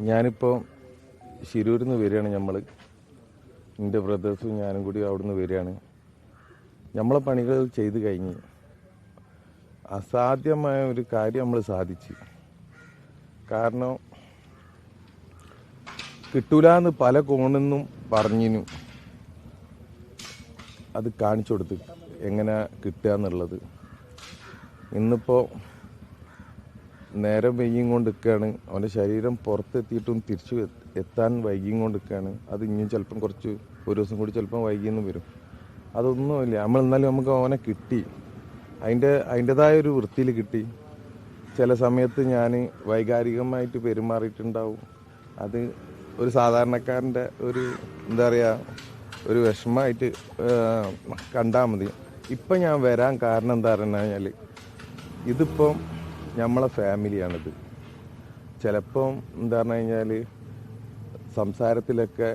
ഞാനിപ്പോൾ ശിരൂരിൽ നിന്ന് വരികയാണ്. എൻ്റെ ബ്രദേഴ്സും ഞാനും കൂടി അവിടെ നിന്ന് വരികയാണ്. നമ്മളെ പണികൾ ചെയ്ത് കഴിഞ്ഞ് അസാധ്യമായ ഒരു കാര്യം നമ്മൾ സാധിച്ചു. കാരണം കിട്ടൂലെന്ന് പല കോണിൽ നിന്നും പറഞ്ഞിനും അത് കാണിച്ചു കൊടുത്ത് എങ്ങനെ കിട്ടുക എന്നുള്ളത്. ഇന്നിപ്പോൾ നേരം വൈകിയും കൊണ്ട് നിൽക്കുകയാണ്. അവൻ്റെ ശരീരം പുറത്തെത്തിയിട്ടും തിരിച്ചു എത്താൻ വൈകിയും കൊണ്ട് നിൽക്കുകയാണ്. അത് ഇനിയും ചിലപ്പം ഒരു ദിവസം കൂടി ചിലപ്പം വൈകിയെന്ന് വരും. അതൊന്നുമില്ല, എന്നാലും നമുക്ക് അവനെ കിട്ടി. അതിൻ്റെതായ ഒരു വൃത്തിയിൽ കിട്ടി. ചില സമയത്ത് ഞാൻ വൈകാരികമായിട്ട് പെരുമാറിയിട്ടുണ്ടാവും. അത് ഒരു സാധാരണക്കാരൻ്റെ എന്താ പറയുക, ഒരു വിഷമമായിട്ട് കണ്ടാൽ മതി. ഇപ്പം ഞാൻ വരാൻ കാരണം എന്താ പറഞ്ഞു കഴിഞ്ഞാൽ, ഇതിപ്പം നമ്മളെ ഫാമിലിയാണിത്. ചിലപ്പം എന്താ പറഞ്ഞു കഴിഞ്ഞാൽ സംസാരത്തിലൊക്കെ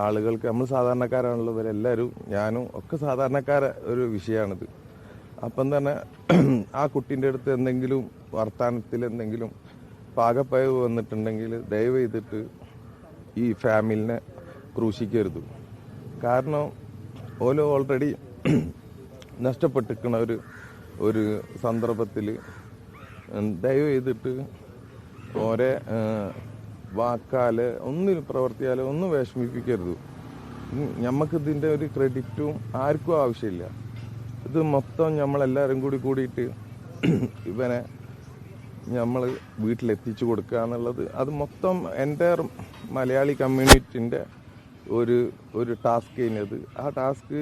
ആളുകൾക്ക്, നമ്മൾ സാധാരണക്കാരാണല്ലോ ഇവരെല്ലാവരും, ഞാനും ഒക്കെ സാധാരണക്കാര ഒരു വിഷയമാണിത്. അപ്പം തന്നെ ആ കുട്ടീൻ്റെ അടുത്ത് എന്തെങ്കിലും വർത്തമാനത്തിൽ എന്തെങ്കിലും പാകപ്പയവ് വന്നിട്ടുണ്ടെങ്കിൽ ദയവ് ചെയ്തിട്ട് ഈ ഫാമിലിനെ ക്രൂശിക്കരുത്. കാരണം ഓരോ ഓൾറെഡി നഷ്ടപ്പെട്ടിരിക്കുന്ന ഒരു സന്ദർഭത്തിൽ ദയവ് ചെയ്തിട്ട് ഓരോ വാക്കാല് ഒന്നും പ്രവർത്തിയാലോ ഒന്നും വിഷമിപ്പിക്കരുത്. നമുക്കിതിൻ്റെ ഒരു ക്രെഡിറ്റും ആർക്കും ആവശ്യമില്ല. ഇത് മൊത്തം നമ്മളെല്ലാവരും കൂടിയിട്ട് ഇവനെ നമ്മൾ വീട്ടിലെത്തിച്ചു കൊടുക്കുക എന്നുള്ളത്, അത് മൊത്തം എൻ്റെ മലയാളി കമ്മ്യൂണിറ്റിൻ്റെ ഒരു ടാസ്ക് കഴിഞ്ഞത്. ആ ടാസ്ക്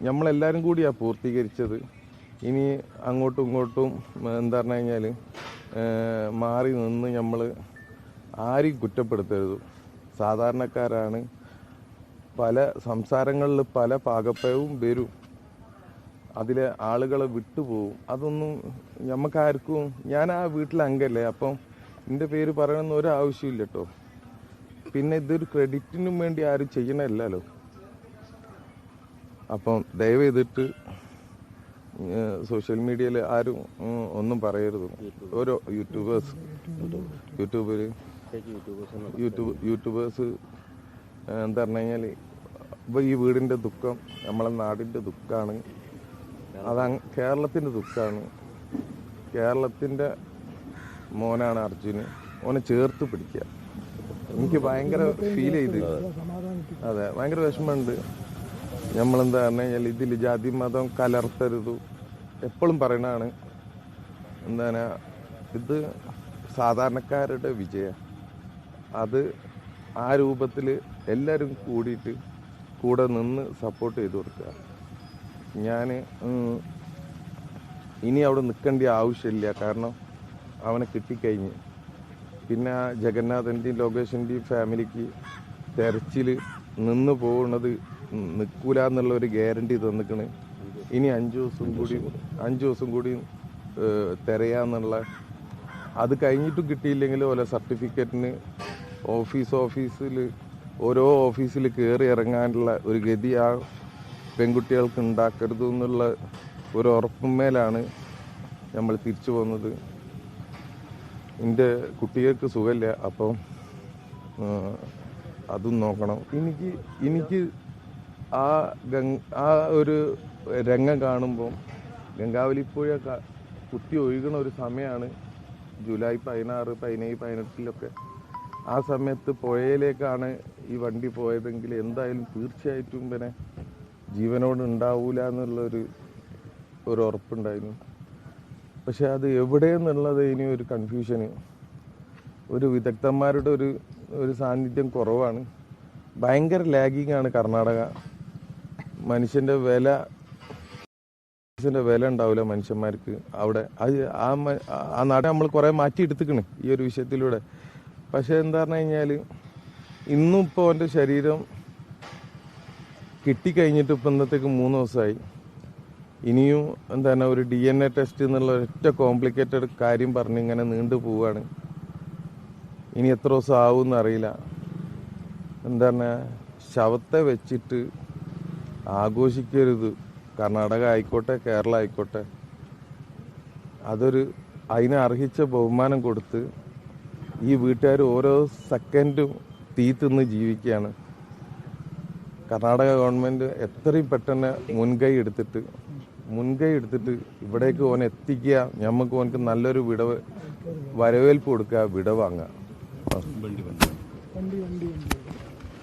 നമ്മളെല്ലാവരും കൂടിയാണ് പൂർത്തീകരിച്ചത്. ഇനി അങ്ങോട്ടും ഇങ്ങോട്ടും എന്താ പറഞ്ഞു കഴിഞ്ഞാൽ മാറി നിന്ന് നമ്മൾ ആരെയും കുറ്റപ്പെടുത്തരുത്. സാധാരണക്കാരാണ്. പല സംസാരങ്ങളിൽ പല പാകപ്പയവും വരും. അതിലെ ആളുകളെ വിട്ടുപോകും. അതൊന്നും നമുക്കാർക്കും, ഞാൻ ആ വീട്ടിലെ അംഗമല്ലേ, അപ്പം എൻ്റെ പേര് പറയണമെന്ന് ഒരാവശ്യമില്ല കേട്ടോ. പിന്നെ ഇതൊരു ക്രെഡിറ്റിനും വേണ്ടി ആരും ചെയ്യണമല്ലോ. അപ്പം ദയവ് ചെയ്തിട്ട് സോഷ്യൽ മീഡിയയിൽ ആരും ഒന്നും പറയരുത്. ഓരോ യൂട്യൂബേഴ്സ് എന്താ പറഞ്ഞു കഴിഞ്ഞാൽ, ഇപ്പോൾ ഈ വീടിൻ്റെ ദുഃഖം നമ്മളെ നാടിൻ്റെ ദുഃഖമാണ്. അത് കേരളത്തിൻ്റെ ദുഃഖമാണ്. കേരളത്തിൻ്റെ മോനാണ് അർജുന്. ഓനെ ചേർത്ത് പിടിക്കുക. എനിക്ക് ഭയങ്കര ഫീൽ ചെയ്ത്, അതെ, ഭയങ്കര വിഷമമുണ്ട്. നമ്മളെന്താ പറഞ്ഞു കഴിഞ്ഞാൽ ഇതിൽ ജാതി മതം കലർത്തരുത് എപ്പോഴും പറയണതാണ്. എന്താണ്, ഇത് സാധാരണക്കാരുടെ വിജയം. അത് ആ രൂപത്തിൽ എല്ലാവരും കൂടെ നിന്ന് സപ്പോർട്ട് ചെയ്ത് കൊടുക്കുക. ഞാൻ ഇനി അവിടെ നിൽക്കേണ്ട ആവശ്യമില്ല. കാരണം അവനെ കിട്ടിക്കഴിഞ്ഞ്. പിന്നെ ജഗന്നാഥൻ്റെയും ലോകേഷിൻ്റെയും ഫാമിലിക്ക് തെരച്ചിൽ നിന്ന് പോകുന്നത് നിൽക്കൂല എന്നുള്ള ഒരു ഗ്യാരണ്ടി തന്നിക്കണ്. ഇനി 5 ദിവസം കൂടി തിരയാന്നുള്ള, അത് കഴിഞ്ഞിട്ടും കിട്ടിയില്ലെങ്കിൽ ഓരോ സർട്ടിഫിക്കറ്റിന് ഓഫീസിൽ ഓരോ ഓഫീസിൽ കയറി ഇറങ്ങാനുള്ള ഒരു ഗതി ആ പെൺകുട്ടികൾക്ക് ഉണ്ടാക്കരുത് എന്നുള്ള ഒരു ഉറപ്പുമേലാണ് നമ്മൾ തിരിച്ചു പോകുന്നത്. എൻ്റെ കുട്ടികൾക്ക് സുഖമില്ല, അപ്പം അതും നോക്കണം. എനിക്ക് ആ ഒരു രംഗം കാണുമ്പം ഗംഗാവലിപ്പുഴ കുത്തി ഒഴുകണ ഒരു സമയമാണ് ജൂലൈ 16, 17, 18 ആ സമയത്ത് പുഴയിലേക്കാണ് ഈ വണ്ടി പോയതെങ്കിൽ എന്തായാലും തീർച്ചയായിട്ടും പിന്നെ ജീവനോട് ഉണ്ടാവൂല എന്നുള്ളൊരു ഉറപ്പുണ്ടായിരുന്നു. പക്ഷെ അത് എവിടെയെന്നുള്ളത് ഇനി ഒരു കൺഫ്യൂഷന്. ഒരു വിദഗ്ധന്മാരുടെ ഒരു സാന്നിധ്യം കുറവാണ്. ഭയങ്കര ലാഗിങ് ആണ് കർണാടക. മനുഷ്യൻ്റെ വില ഉണ്ടാവില്ല മനുഷ്യന്മാർക്ക് അവിടെ. ആ നാട് നമ്മൾ കുറേ മാറ്റിയെടുത്തിക്കണ് ഈ ഒരു വിഷയത്തിലൂടെ. പക്ഷെ എന്താ പറഞ്ഞു കഴിഞ്ഞാൽ, ഇന്നും ഇപ്പോൾ എൻ്റെ ശരീരം കിട്ടിക്കഴിഞ്ഞിട്ട് ഇപ്പം ഇന്നത്തേക്ക് 3 ദിവസമായി. ഇനിയും എന്താണ് ഒരു DNA ടെസ്റ്റ് എന്നുള്ള ഒറ്റ കോംപ്ലിക്കേറ്റഡ് കാര്യം പറഞ്ഞ് ഇങ്ങനെ നീണ്ടു പോവുകയാണ്. ഇനി എത്ര ദിവസം ആവുമെന്ന് അറിയില്ല. എന്താണ്, ശവത്തെ വെച്ചിട്ട് ആഘോഷിക്കരുത്. കർണാടക ആയിക്കോട്ടെ, കേരള ആയിക്കോട്ടെ, അതിന് അർഹിച്ച ബഹുമാനം കൊടുത്ത് ഈ വീട്ടുകാർ ഓരോ സെക്കൻഡും തീ തിന്ന് ജീവിക്കുകയാണ്. കർണാടക ഗവൺമെൻറ് എത്രയും പെട്ടെന്ന് മുൻകൈ എടുത്തിട്ട് ഇവിടേക്ക് ഓനെ എത്തിക്കുക, നമുക്ക് ഓനക്ക് നല്ലൊരു വരവേൽപ്പ് കൊടുക്കുക, വിട വാങ്ങുക.